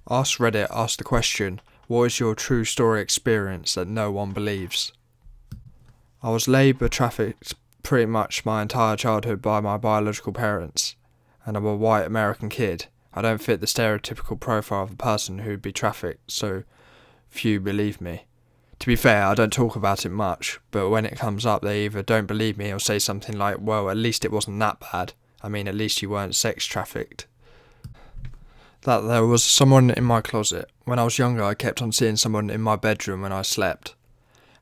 AskReddit asked the question, what is your true story experience that no one believes? I was labour trafficked pretty much my entire childhood by my biological parents, and I'm a white American kid. I don't fit the stereotypical profile of a person who'd be trafficked, so few believe me. To be fair, I don't talk about it much, but when it comes up they either don't believe me or say something like, well, at least it wasn't that bad. I mean, at least you weren't sex trafficked. That there was someone in my closet. When I was younger, I kept on seeing someone in my bedroom when I slept,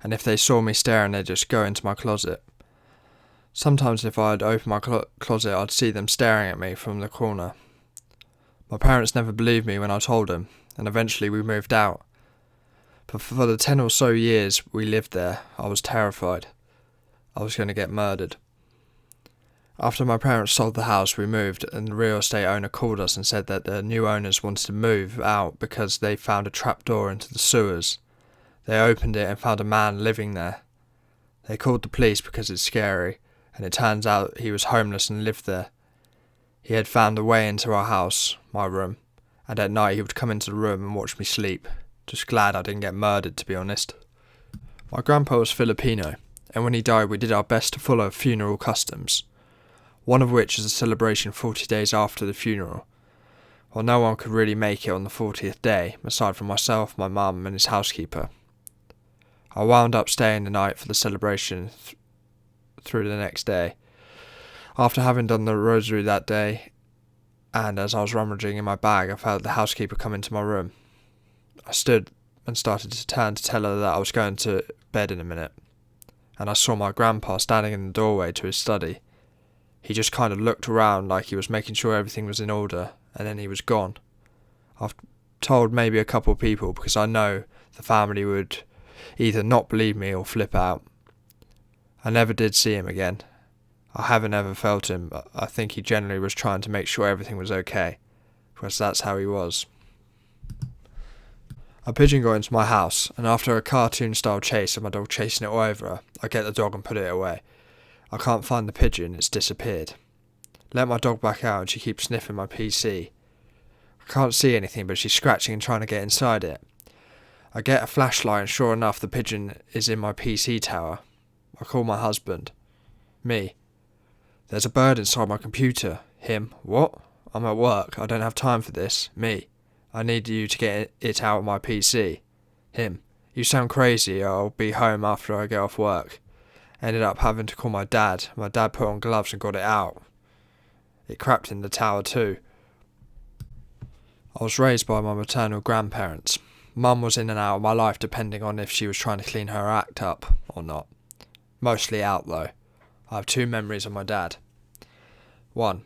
and if they saw me staring, they'd just go into my closet. Sometimes if I'd open my closet, I'd see them staring at me from the corner. My parents never believed me when I told them, and eventually we moved out. But for the 10 or so years we lived there, I was terrified. I was going to get murdered. After my parents sold the house, we moved, and the real estate owner called us and said that the new owners wanted to move out because they found a trapdoor into the sewers. They opened it and found a man living there. They called the police because it's scary, and it turns out he was homeless and lived there. He had found a way into our house, my room, and at night he would come into the room and watch me sleep. Just glad I didn't get murdered, to be honest. My grandpa was Filipino, and when he died we did our best to follow funeral customs, one of which is a celebration 40 days after the funeral. Well, no one could really make it on the 40th day, aside from myself, my mum and his housekeeper. I wound up staying the night for the celebration through the next day. After having done the rosary that day, and as I was rummaging in my bag, I felt the housekeeper come into my room. I stood and started to turn to tell her that I was going to bed in a minute, and I saw my grandpa standing in the doorway to his study. He just kind of looked around like he was making sure everything was in order, and then he was gone. I've told maybe a couple of people because I know the family would either not believe me or flip out. I never did see him again. I haven't ever felt him, but I think he generally was trying to make sure everything was okay, because that's how he was. A pigeon got into my house, and after a cartoon-style chase of my dog chasing it all over her, I get the dog and put it away. I can't find the pigeon, it's disappeared. Let my dog back out and she keeps sniffing my PC. I can't see anything, but she's scratching and trying to get inside it. I get a flashlight and sure enough the pigeon is in my PC tower. I call my husband. Me. There's a bird inside my computer. Him. What? I'm at work. I don't have time for this. Me. I need you to get it out of my PC. Him. You sound crazy. I'll be home after I get off work. Ended up having to call my dad. My dad put on gloves and got it out. It crapped in the tower too. I was raised by my maternal grandparents. Mum was in and out of my life depending on if she was trying to clean her act up or not. Mostly out though. I have two memories of my dad. One.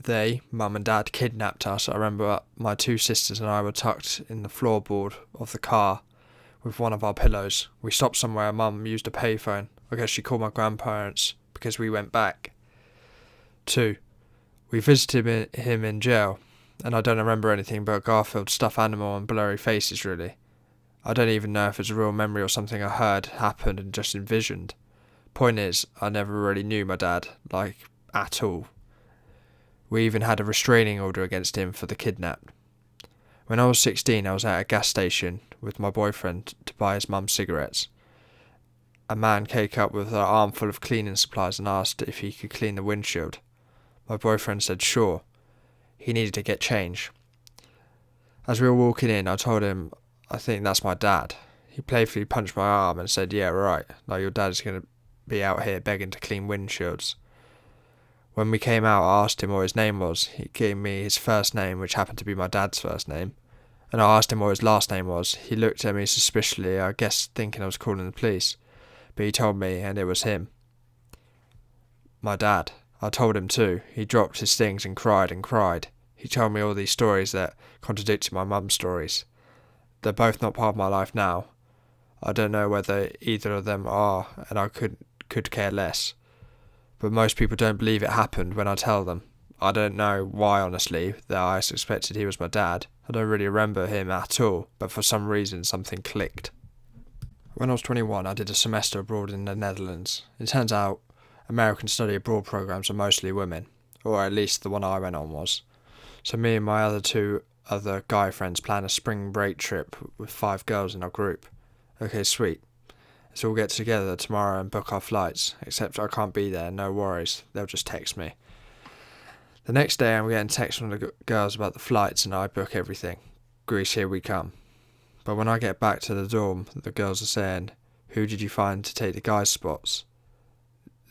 They, Mum and Dad, kidnapped us. I remember my two sisters and I were tucked in the floorboard of the car with one of our pillows. We stopped somewhere. Mum used a payphone. I guess she called my grandparents because we went back. 2. We visited him in jail, and I don't remember anything but a Garfield stuffed animal and blurry faces really. I don't even know if it's a real memory or something I heard happened and just envisioned. Point is, I never really knew my dad, at all. We even had a restraining order against him for the kidnap. When I was 16, I was at a gas station with my boyfriend to buy his mum cigarettes. A man came up with an armful of cleaning supplies and asked if he could clean the windshield. My boyfriend said sure. He needed to get change. As we were walking in, I told him, I think that's my dad. He playfully punched my arm and said, yeah, right, like your dad's going to be out here begging to clean windshields. When we came out, I asked him what his name was. He gave me his first name, which happened to be my dad's first name. And I asked him what his last name was. He looked at me suspiciously, I guess thinking I was calling the police. But he told me, and it was him. My dad. I told him too. He dropped his things and cried and cried. He told me all these stories that contradicted my mum's stories. They're both not part of my life now. I don't know whether either of them are, and I could care less. But most people don't believe it happened when I tell them. I don't know why, honestly, that I suspected he was my dad. I don't really remember him at all, but for some reason something clicked. When I was 21, I did a semester abroad in the Netherlands. It turns out American study abroad programs are mostly women, or at least the one I went on was. So me and my other two other guy friends plan a spring break trip with 5 girls in our group. Okay, sweet. Let's all get together tomorrow and book our flights, except I can't be there, no worries, they'll just text me. The next day I'm getting texts from the girls about the flights and I book everything. Greece, here we come. But when I get back to the dorm, the girls are saying, who did you find to take the guys' spots?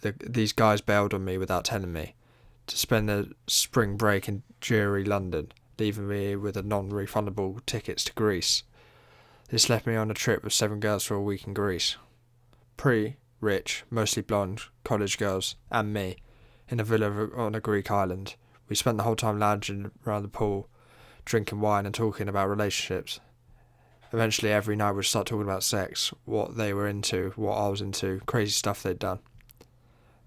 These guys bailed on me without telling me, to spend the spring break in dreary London, leaving me with a non-refundable tickets to Greece. This left me on a trip with 7 girls for a week in Greece. Pretty rich, mostly blonde, college girls, and me, in a villa on a Greek island. We spent the whole time lounging around the pool, drinking wine and talking about relationships. Eventually every night we'd start talking about sex, what they were into, what I was into, crazy stuff they'd done.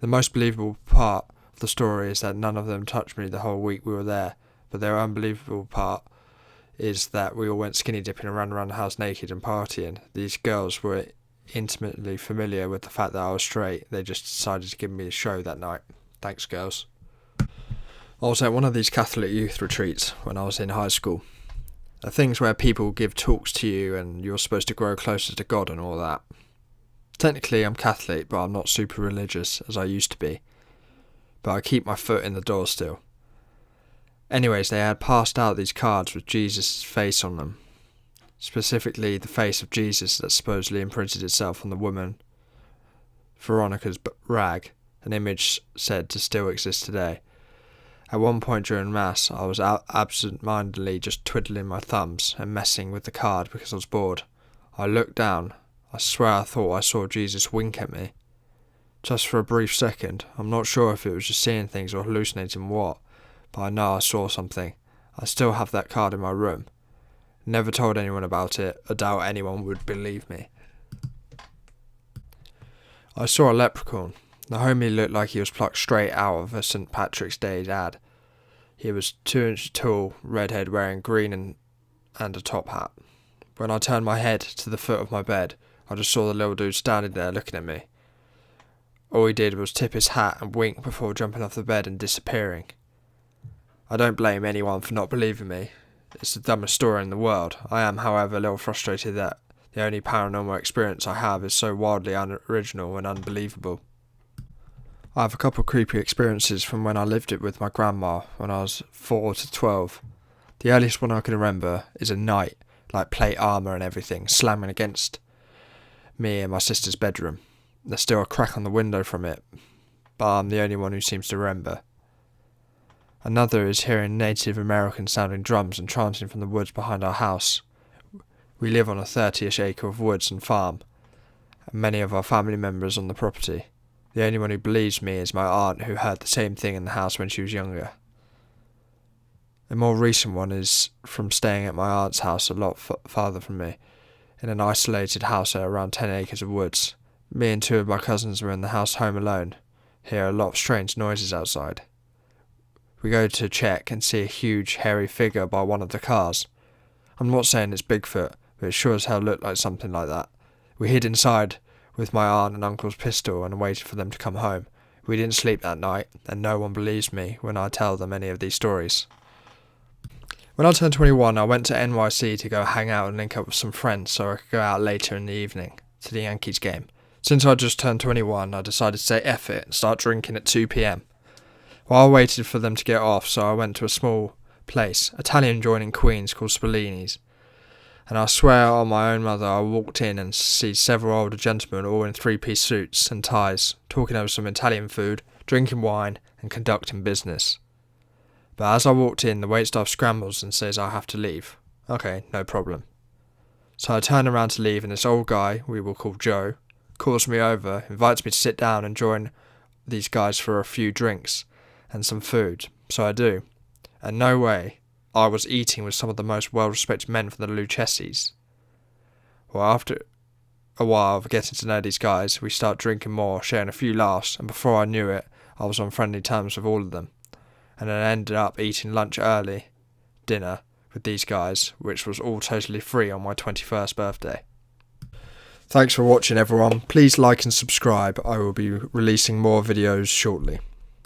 The most believable part of the story is that none of them touched me the whole week we were there, but their unbelievable part is that we all went skinny dipping and ran around the house naked and partying. These girls were intimately familiar with the fact that I was straight. They just decided to give me a show that night. Thanks, girls. I was at one of these Catholic youth retreats when I was in high school. The things where people give talks to you and you're supposed to grow closer to God and all that. Technically I'm Catholic, but I'm not super religious as I used to be. But I keep my foot in the door still. Anyways, they had passed out these cards with Jesus' face on them. Specifically the face of Jesus that supposedly imprinted itself on the woman Veronica's rag, an image said to still exist today. At one point during Mass, I was absent-mindedly just twiddling my thumbs and messing with the card because I was bored. I looked down. I swear I thought I saw Jesus wink at me. Just for a brief second. I'm not sure if it was just seeing things or hallucinating what, but I know I saw something. I still have that card in my room. Never told anyone about it. I doubt anyone would believe me. I saw a leprechaun. The homie looked like he was plucked straight out of a St. Patrick's Day ad. He was 2 inches tall, redhead, wearing green and a top hat. When I turned my head to the foot of my bed, I just saw the little dude standing there looking at me. All he did was tip his hat and wink before jumping off the bed and disappearing. I don't blame anyone for not believing me. It's the dumbest story in the world. I am, however, a little frustrated that the only paranormal experience I have is so wildly unoriginal and unbelievable. I have a couple of creepy experiences from when I lived it with my grandma when I was 4 to 12. The earliest one I can remember is a knight, like plate armour and everything, slamming against me in my sister's bedroom. There's still a crack on the window from it, but I'm the only one who seems to remember. Another is hearing Native American sounding drums and chanting from the woods behind our house. We live on a 30-ish acre of woods and farm, and many of our family members on the property. The only one who believes me is my aunt, who heard the same thing in the house when she was younger. A more recent one is from staying at my aunt's house a lot farther from me, in an isolated house at around 10 acres of woods. Me and 2 of my cousins were in the house home alone, hear a lot of strange noises outside. We go to check and see a huge hairy figure by one of the cars. I'm not saying it's Bigfoot, but it sure as hell looked like something like that. We hid inside with my aunt and uncle's pistol and waited for them to come home. We didn't sleep that night, and no one believes me when I tell them any of these stories. When I turned 21, I went to NYC to go hang out and link up with some friends so I could go out later in the evening to the Yankees game. Since I just turned 21, I decided to say F it and start drinking at 2 p.m. While I waited for them to get off, so I went to a small place, Italian joint in Queens, called Spallini's. And I swear on my own mother, I walked in and see several older gentlemen all in 3-piece suits and ties, talking over some Italian food, drinking wine, and conducting business. But as I walked in, the waitstaff scrambles and says I have to leave. Okay, no problem. So I turn around to leave, and this old guy, we will call Joe, calls me over, invites me to sit down and join these guys for a few drinks and some food. So I do. And no way, I was eating with some of the most well-respected men from the Lucchese's. Well, after a while of getting to know these guys, we start drinking more, sharing a few laughs, and before I knew it, I was on friendly terms with all of them. And then I ended up eating lunch early, dinner, with these guys, which was all totally free on my 21st birthday. Thanks for watching, everyone. Please like and subscribe. I will be releasing more videos shortly.